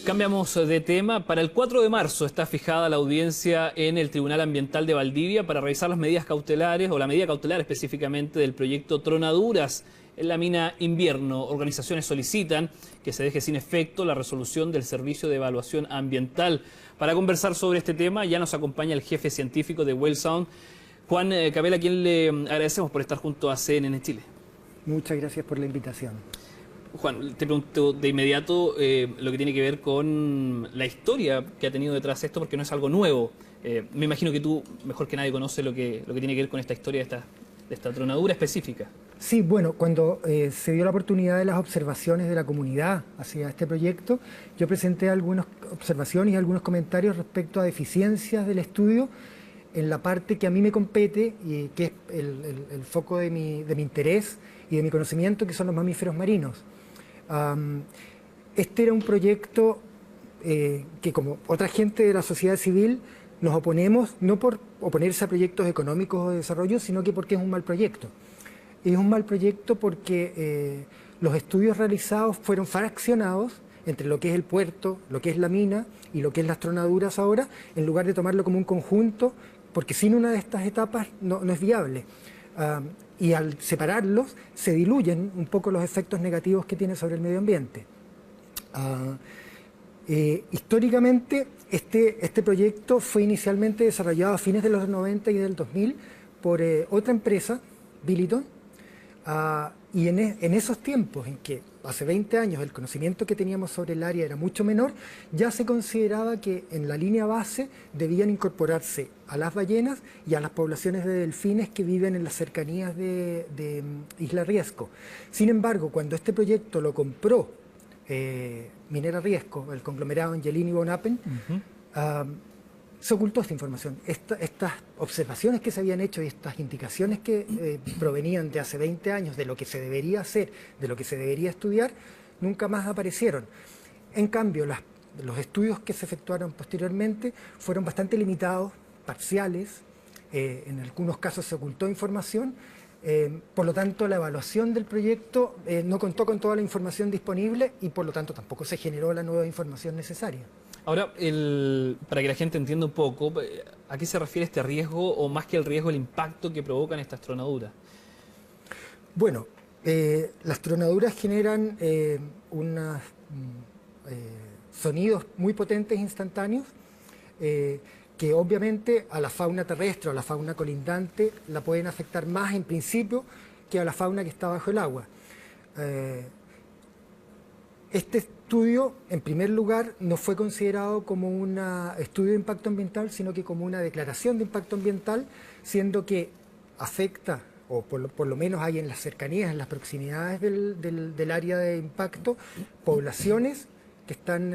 Cambiamos de tema. Para el 4 de marzo está fijada la audiencia en el Tribunal Ambiental de Valdivia para revisar las medidas cautelares, o la medida cautelar específicamente del proyecto Tronaduras en la mina Invierno. Organizaciones solicitan que se deje sin efecto la resolución del Servicio de Evaluación Ambiental. Para conversar sobre este tema ya nos acompaña el jefe científico de Wellsound, Juan Cabel, a quien le agradecemos por estar junto a CNN Chile. Muchas gracias por la invitación. Juan, te pregunto de inmediato lo que tiene que ver con la historia que ha tenido detrás esto, porque no es algo nuevo. Me imagino que tú, mejor que nadie, conoces lo que tiene que ver con esta historia de esta tronadura específica. Sí, bueno, cuando se dio la oportunidad de las observaciones de la comunidad hacia este proyecto, yo presenté algunas observaciones y algunos comentarios respecto a deficiencias del estudio en la parte que a mí me compete y que es el foco de mi interés y de mi conocimiento, que son los mamíferos marinos. Este era un proyecto que, como otra gente de la sociedad civil, nos oponemos, no por oponerse a proyectos económicos o de desarrollo, sino que porque es un mal proyecto. Es un mal proyecto porque los estudios realizados fueron fraccionados entre lo que es el puerto, lo que es la mina y lo que es las tronaduras ahora, en lugar de tomarlo como un conjunto, porque sin una de estas etapas no es viable. Y al separarlos se diluyen un poco los efectos negativos que tiene sobre el medio ambiente. Históricamente este proyecto fue inicialmente desarrollado a fines de los 90 y del 2000 por otra empresa, Billiton, y en esos tiempos en que hace 20 años el conocimiento que teníamos sobre el área era mucho menor, ya se consideraba que en la línea base debían incorporarse a las ballenas y a las poblaciones de delfines que viven en las cercanías de Isla Riesco. Sin embargo, cuando este proyecto lo compró Minera Riesco, el conglomerado Angelini Von Appen, se ocultó esta información. Estas observaciones que se habían hecho y estas indicaciones que provenían de hace 20 años de lo que se debería hacer, de lo que se debería estudiar, nunca más aparecieron. En cambio, los estudios que se efectuaron posteriormente fueron bastante limitados, parciales, en algunos casos se ocultó información, por lo tanto la evaluación del proyecto no contó con toda la información disponible y por lo tanto tampoco se generó la nueva información necesaria. Ahora, para que la gente entienda un poco, ¿a qué se refiere este riesgo o más que el riesgo, el impacto que provocan estas tronaduras? Bueno, las tronaduras generan unos sonidos muy potentes instantáneos que obviamente a la fauna terrestre o a la fauna colindante la pueden afectar más en principio que a la fauna que está bajo el agua. Este estudio, en primer lugar, no fue considerado como un estudio de impacto ambiental, sino que como una declaración de impacto ambiental, siendo que afecta, o por lo menos hay en las cercanías, en las proximidades del área de impacto, poblaciones que están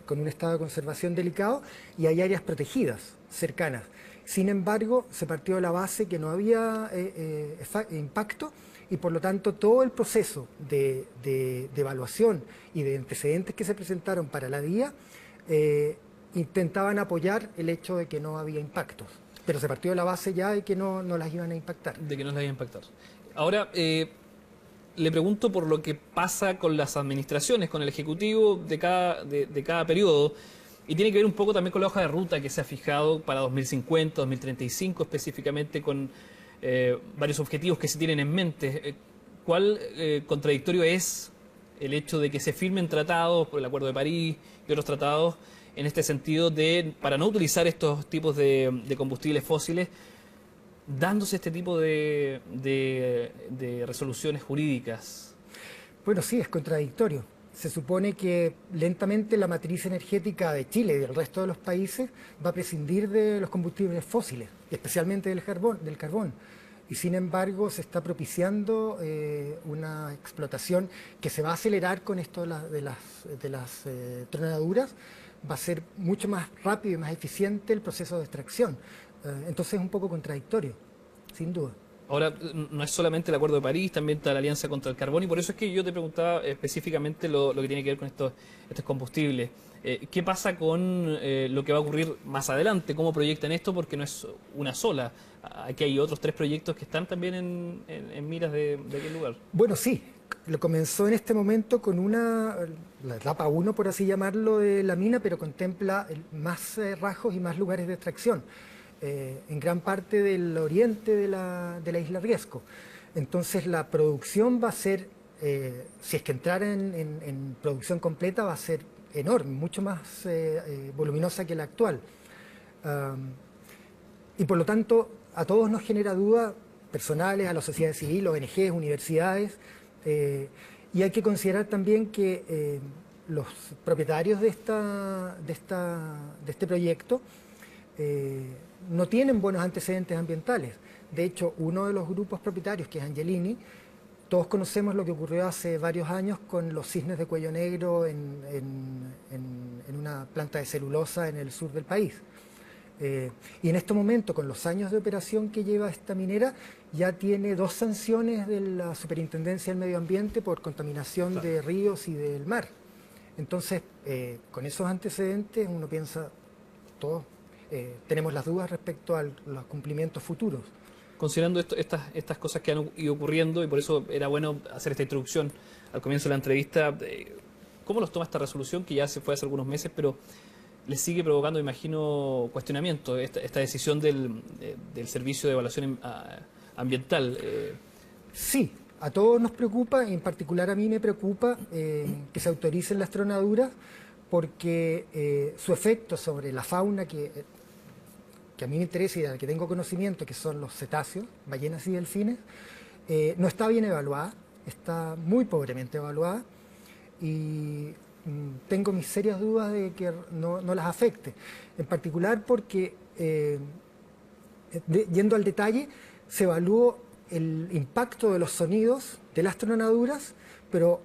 con un estado de conservación delicado y hay áreas protegidas, cercanas. Sin embargo, se partió de la base que no había impacto y por lo tanto todo el proceso de evaluación y de antecedentes que se presentaron para la DIA intentaban apoyar el hecho de que no había impactos. Pero se partió de la base ya de que no las iban a impactar. De que no las iban a impactar. Ahora, le pregunto por lo que pasa con las administraciones, con el Ejecutivo de cada periodo, y tiene que ver un poco también con la hoja de ruta que se ha fijado para 2050, 2035 específicamente, con varios objetivos que se tienen en mente. ¿Cuál contradictorio es el hecho de que se firmen tratados por el Acuerdo de París y otros tratados en este sentido para no utilizar estos tipos de combustibles fósiles, dándose este tipo de resoluciones jurídicas? Bueno, sí, es contradictorio. Se supone que lentamente la matriz energética de Chile y del resto de los países va a prescindir de los combustibles fósiles, especialmente del carbón. Y sin embargo se está propiciando una explotación que se va a acelerar con esto de las tronaduras. Va a ser mucho más rápido y más eficiente el proceso de extracción. Entonces es un poco contradictorio, sin duda. Ahora, no es solamente el Acuerdo de París, también está la Alianza contra el Carbón, y por eso es que yo te preguntaba específicamente lo que tiene que ver con estos combustibles. ¿Qué pasa con lo que va a ocurrir más adelante? ¿Cómo proyectan esto? Porque no es una sola. Aquí hay otros 3 proyectos que están también en miras de aquel lugar. Bueno, sí. lo comenzó en este momento con la etapa 1, por así llamarlo, de la mina, pero contempla más rajos y más lugares de extracción, en gran parte del oriente de la isla Riesco. Entonces la producción va a ser, si es que entrara en producción completa, va a ser enorme, mucho más voluminosa que la actual. Y por lo tanto, a todos nos genera dudas personales, a la sociedad civil, ONGs, universidades, y hay que considerar también que los propietarios de este proyecto no tienen buenos antecedentes ambientales. De hecho, uno de los grupos propietarios, que es Angelini, todos conocemos lo que ocurrió hace varios años con los cisnes de cuello negro en una planta de celulosa en el sur del país. Y en este momento, con los años de operación que lleva esta minera, ya tiene 2 sanciones de la Superintendencia del Medio Ambiente por contaminación de ríos y del mar. Entonces, con esos antecedentes, uno piensa, todos tenemos las dudas respecto a los cumplimientos futuros. Considerando estas cosas que han ido ocurriendo, y por eso era bueno hacer esta introducción al comienzo de la entrevista, ¿cómo los toma esta resolución, que ya se fue hace algunos meses, pero les sigue provocando, imagino, cuestionamiento, esta decisión del Servicio de Evaluación Ambiental? Sí, a todos nos preocupa, y en particular a mí me preocupa que se autoricen las tronaduras, porque su efecto sobre la fauna que a mí me interesa y de la que tengo conocimiento, que son los cetáceos, ballenas y delfines, no está bien evaluada, está muy pobremente evaluada, y tengo mis serias dudas de que no las afecte. En particular porque, yendo al detalle, se evaluó el impacto de los sonidos de las tronaduras, pero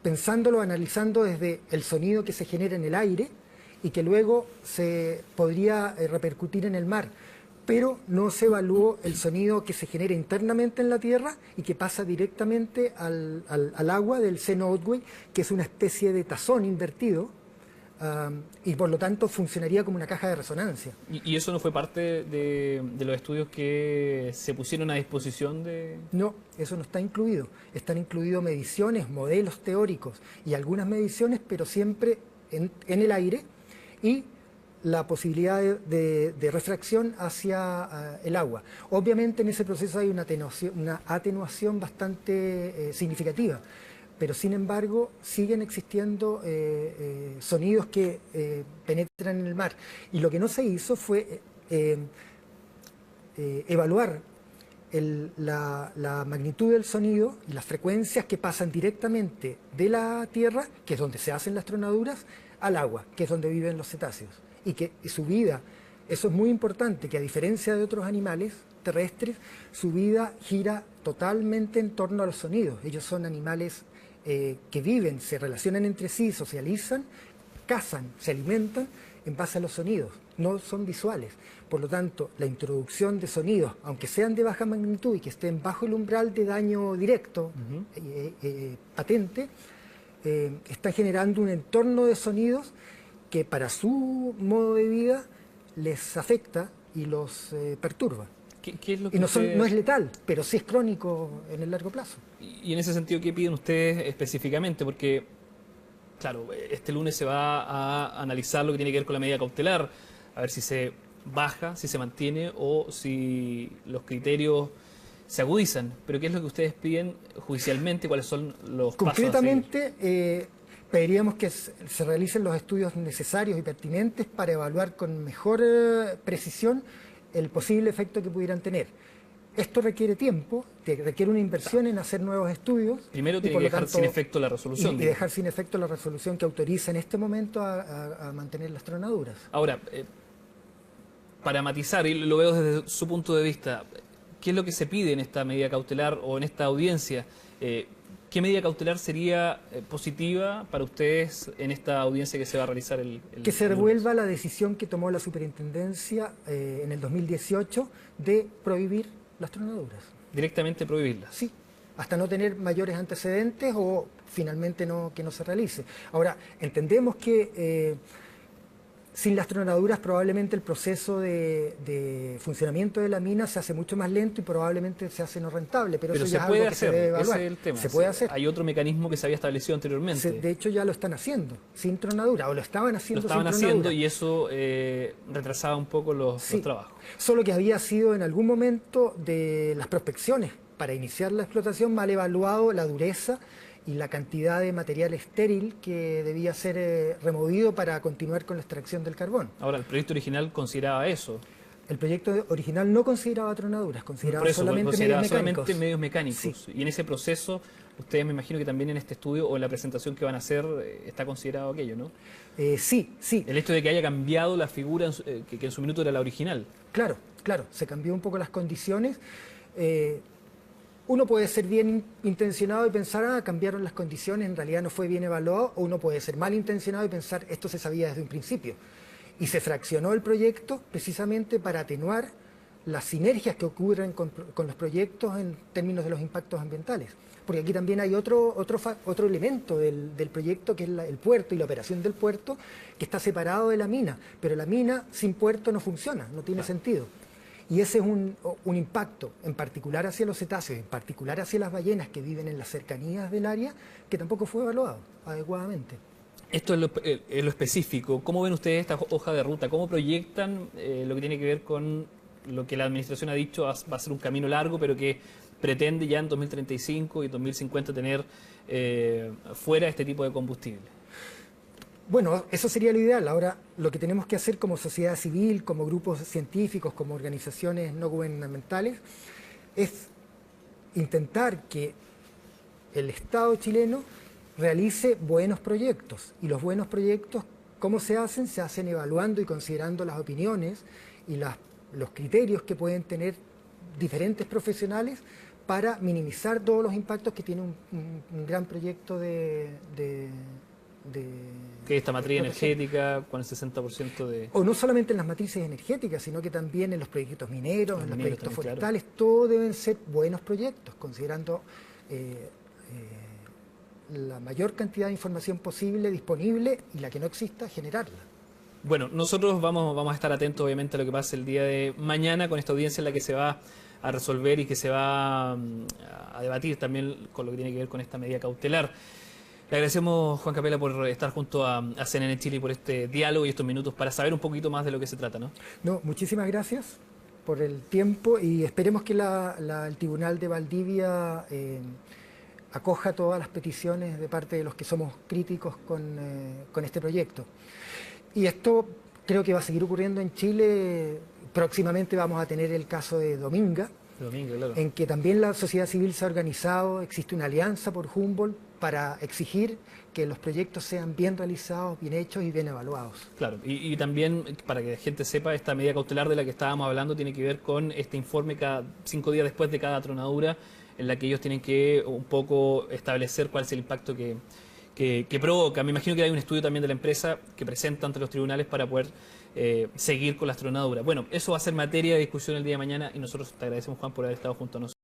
pensándolo, analizando desde el sonido que se genera en el aire y que luego se podría repercutir en el mar, pero no se evaluó el sonido que se genera internamente en la Tierra y que pasa directamente al agua del seno Otway, que es una especie de tazón invertido, y por lo tanto funcionaría como una caja de resonancia. ¿Y eso no fue parte de los estudios que se pusieron a disposición de...? No, eso no está incluido. Están incluidos mediciones, modelos teóricos y algunas mediciones, pero siempre en el aire, y la posibilidad de refracción hacia el agua. Obviamente en ese proceso hay una atenuación bastante significativa, pero sin embargo siguen existiendo sonidos que penetran en el mar. Y lo que no se hizo fue evaluar la magnitud del sonido y las frecuencias que pasan directamente de la Tierra, que es donde se hacen las tronaduras, al agua, que es donde viven los cetáceos. Y que su vida, eso es muy importante, que a diferencia de otros animales terrestres, su vida gira totalmente en torno a los sonidos. Ellos son animales que viven, se relacionan entre sí, socializan, cazan, se alimentan en base a los sonidos, no son visuales. Por lo tanto, la introducción de sonidos, aunque sean de baja magnitud y que estén bajo el umbral de daño directo, patente, está generando un entorno de sonidos que para su modo de vida les afecta y los perturba. ¿Qué es lo que y no es letal, pero sí es crónico en el largo plazo. Y en ese sentido, ¿qué piden ustedes específicamente? Porque, claro, este lunes se va a analizar lo que tiene que ver con la medida cautelar, a ver si se baja, si se mantiene o si los criterios se agudizan. Pero ¿qué es lo que ustedes piden judicialmente? ¿Cuáles son los concretamente, pasos a seguir? Pediríamos que se realicen los estudios necesarios y pertinentes para evaluar con mejor precisión el posible efecto que pudieran tener. Esto requiere tiempo, requiere una inversión en hacer nuevos estudios. Primero tiene que dejar sin efecto la resolución. Y dejar sin efecto la resolución que autoriza en este momento a mantener las tronaduras. Ahora, para matizar, y lo veo desde su punto de vista, ¿qué es lo que se pide en esta medida cautelar o en esta audiencia? ¿Qué medida cautelar sería positiva para ustedes en esta audiencia que se va a realizar que se revuelva la decisión que tomó la Superintendencia en el 2018 de prohibir las tronaduras. ¿Directamente prohibirlas? Sí, hasta no tener mayores antecedentes o finalmente que no se realice. Ahora, entendemos que Sin las tronaduras probablemente el proceso de funcionamiento de la mina se hace mucho más lento y probablemente se hace no rentable, pero eso se ya es puede algo que se hacer, debe evaluar. ese es el tema. Se puede hacer. Hay otro mecanismo que se había establecido anteriormente. De hecho ya lo están haciendo, sin tronadura, o lo estaban haciendo Lo estaban sin haciendo tronadura. y eso retrasaba un poco los trabajos. Solo que había sido en algún momento de las prospecciones para iniciar la explotación mal evaluado la dureza y la cantidad de material estéril que debía ser removido para continuar con la extracción del carbón. Ahora, el proyecto original consideraba eso. El proyecto original no consideraba tronaduras, consideraba Por eso, solamente consideraba medios mecánicos. solamente medios mecánicos. Sí. Y en ese proceso, ustedes me imagino que también en este estudio o en la presentación que van a hacer está considerado aquello, ¿no? Sí. El hecho de que haya cambiado la figura que en su minuto era la original. Claro, se cambió un poco las condiciones. Uno puede ser bien intencionado y pensar, cambiaron las condiciones, en realidad no fue bien evaluado, o uno puede ser mal intencionado y pensar, esto se sabía desde un principio. Y se fraccionó el proyecto precisamente para atenuar las sinergias que ocurren con los proyectos en términos de los impactos ambientales. Porque aquí también hay otro elemento del proyecto, que es el puerto y la operación del puerto, que está separado de la mina. Pero la mina sin puerto no funciona, no tiene sentido. Y ese es un impacto, en particular hacia los cetáceos, en particular hacia las ballenas que viven en las cercanías del área, que tampoco fue evaluado adecuadamente. Esto es lo específico. ¿Cómo ven ustedes esta hoja de ruta? ¿Cómo proyectan lo que tiene que ver con lo que la administración ha dicho va a ser un camino largo, pero que pretende ya en 2035 y 2050 tener fuera este tipo de combustible? Bueno, eso sería lo ideal. Ahora, lo que tenemos que hacer como sociedad civil, como grupos científicos, como organizaciones no gubernamentales, es intentar que el Estado chileno realice buenos proyectos. Y los buenos proyectos, ¿cómo se hacen? Se hacen evaluando y considerando las opiniones y los criterios que pueden tener diferentes profesionales para minimizar todos los impactos que tiene un gran proyecto que esta matriz energética con el 60% de... O no solamente en las matrices energéticas, sino que también en los proyectos mineros, en los proyectos forestales, todos deben ser buenos proyectos, considerando la mayor cantidad de información posible disponible y la que no exista, generarla. Bueno, nosotros vamos a estar atentos obviamente a lo que pase el día de mañana con esta audiencia en la que se va a resolver y que se va a debatir también con lo que tiene que ver con esta medida cautelar. Le agradecemos, Juan Capella, por estar junto a CNN Chile y por este diálogo y estos minutos para saber un poquito más de lo que se trata, ¿no? No, muchísimas gracias por el tiempo y esperemos que el Tribunal de Valdivia acoja todas las peticiones de parte de los que somos críticos con este proyecto. Y esto creo que va a seguir ocurriendo en Chile. Próximamente vamos a tener el caso de Dominga, Claro. En que también la sociedad civil se ha organizado, existe una alianza por Humboldt para exigir que los proyectos sean bien realizados, bien hechos y bien evaluados. Claro, y también, para que la gente sepa, esta medida cautelar de la que estábamos hablando tiene que ver con este informe cada 5 días después de cada tronadura, en la que ellos tienen que un poco establecer cuál es el impacto que provoca. Me imagino que hay un estudio también de la empresa que presenta ante los tribunales para poder seguir con las tronaduras. Bueno, eso va a ser materia de discusión el día de mañana y nosotros te agradecemos, Juan, por haber estado junto a nosotros.